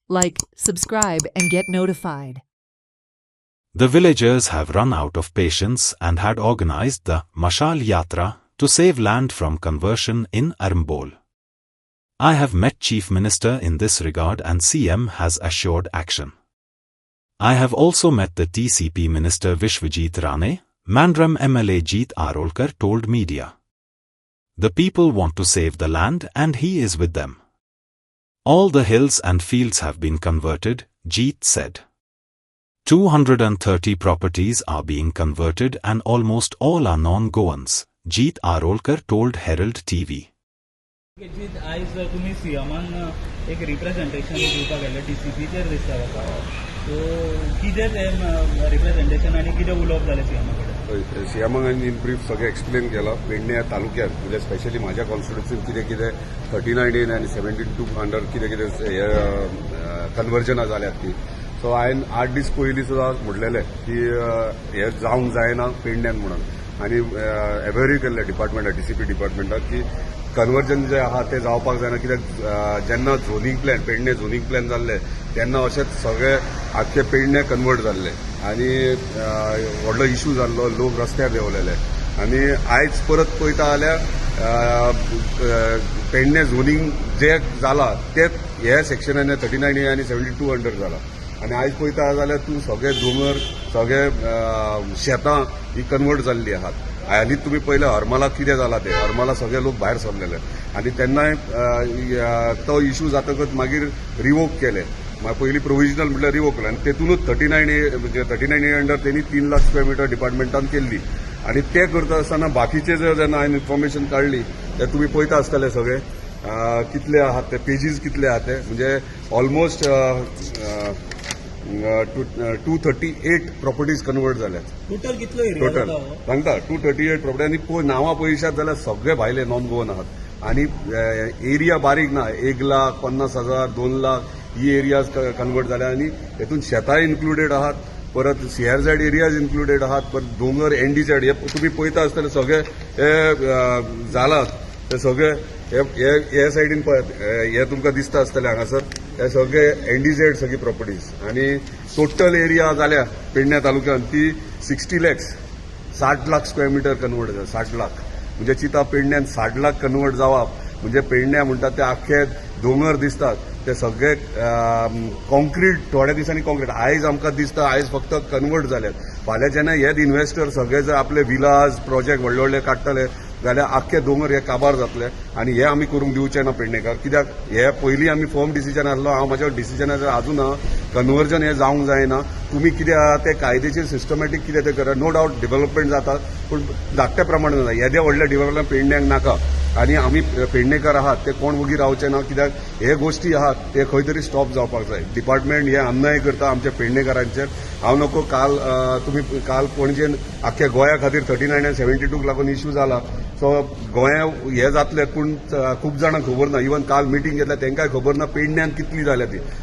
Like, subscribe, and get notified. The villagers have run out of patience and had organized the Mashal Yatra to save land from conversion in Arambol. I have met Chief Minister in this regard and CM has assured action. I have also met the TCP Minister Vishwajit Rane, Mandram MLA Jeet Arolkar told media. The people want to save the land and he is with them. All the hills and fields have been converted, Jeet said. 230 properties are being converted and almost all are non-Goans, Jeet Arolkar told Herald TV. जीत आयज तुम्ही सीएमान एक representation दिवपाक गेले टीसीपीचेर दिसता म्हाका so कितें तें representation आनी कितें उलोवप जालें सीएमा कडेन सीएमान इन ब्रीफ सगळें एक्सप्लेन केलां पेडणे तालुक्यात म्हणजे स्पेशली माझ्या कॉन्स्टिट्युन्सीन कितें कितें 39A आनी 72 अंडर कितें कितें कन्वर्जनां जाल्यात ती सो हांवें 8 दीस पयलीं सुद्दां म्हटलेलें की हें जावंक जायना पेडण्यान म्हणून आनी एव्हरी केल्लें डिपार्टमेंटाक टीसीपी डिपार्टमेंटाक की कन्वर्जन जे आहा ते जावपाक जायना कित्याक जेन्ना zoning plan Pedne zoning plan जाल्ले तेन्ना अशेंच सगळे आख्खे पेडणे कन्वर्ट जाल्ले आनी व्हडलो इश्यू जाल्लो लोक रस्त्यार देंवलेले आनी आयज परत पळयता जाल्यार पेडणे झोनींग जे जाला तेच हे सेक्शनान 39A आनी 72 अंडर जाला आनी आयज पळयता जाल्यार तूं सगळे दोंगर सगळे शेतां ही कन्वर्ट जाल्ली आहात हालींच तुम्ही पहिले हरमलाक कितें जालां तें हरमला सगळे लोक भायर सरलेले आनी तेन्नाय तो इश्यू जातकच मागीर रिवोक केले पयलीं प्रोविजनल म्हटल्यार रिवोक केलें आनी तेतूनच 39A म्हणजे 39A अंडर तेणी 3 लाख स्क्वेअर मिटर डिपार्टमेंटान केल्ली आनी ते करता आसतना बाकीचे जेन्ना हांवें इन्फॉर्मेशन काडली ते तुमी पळयता आसतले सगळे कितले आहात ते पेजीस कितले आहात ते म्हणजे ऑलमोस्ट 238 प्रॉपर्टीज कन्वर्ट जाल्यात टोटल कितलो टोटल सांगता 238 प्रॉपर्टी आनी नांवां पळयशात जाल्यार सगळे भायले नॉन गोवन आहात आनी एरिया बारीक ना 1,50,000 2 लाख ही एरियाज कन्वर्ट जाल्या आनी हेतून शेतांय इन्क्लुडेड आहात परत CRZ एरियाज इन्क्लुडेड आहात परत दोंगर NDZ हे तुम्ही पळयता आसतले सगळे हे जालात ते सगळे हे सायडीन पळय हे तुमकां दिसता आसतले हांगासर हे सगळे NDZ सगळी प्रॉपर्टीज आनी टोटल एरिया जाल्या पेडणे तालुक्यात ती 60 lakhs 60 lakh square metre convert जाता 60 लाख म्हणजे चिता पेडण्यान 60 लाख कन्वर्ट जावप म्हणजे पेडण्या म्हणटात ते आख्खे दोंगर दिसतात ते सगळे कॉन्क्रीट थोड्या दिसांनी कॉन्क्रीट आयज आमकां दिसता आयज फक्त कन्वर्ट जाल्यात फाल्यां जेन्ना हेच इन्व्हेस्टर सगळे जर आपले विलाज प्रोजेक्ट व्हडले व्हडले काडटले जाल्यार आख्खे दोंगर हे काबार जातले आनी हे आमी करूंक दिवचे ना पेडणेकार कित्याक हे पयलीं आमी फर्म डिसिजन आसलो हांव म्हाज्या डिसिजनाचेर अजून कन्वर्जन हे जावंक जायना तुमी कितें आहा ते कायदेचेर सिस्टमॅटीक कितें ते करा नो डावट डेव्हलपमेंट जाता पूण धाकट्या प्रमाणान जाता येदे व्हडले डेव्हलपमेंट पेडण्याक नाका आनी आमी पेडणेकार आहात ते कोण वगी रावचे ना कित्याक हे गोश्टी आहात ते खंय तरी स्टॉप जावपाक जाय डिपार्टमेंट हे अन्याय करता आमच्या पेडणेकारांचेर हांव नको तुमी काल पणजेन आख्ख्या गोंया खातीर 39 आनी 72 लागून इश्यू जाला सो गोंया हे जातले पूण खूब जाणांक खबर ना इवन काल मिटींग घेतल्या तांकांय खबर ना पेडण्यान कितली जाल्या ती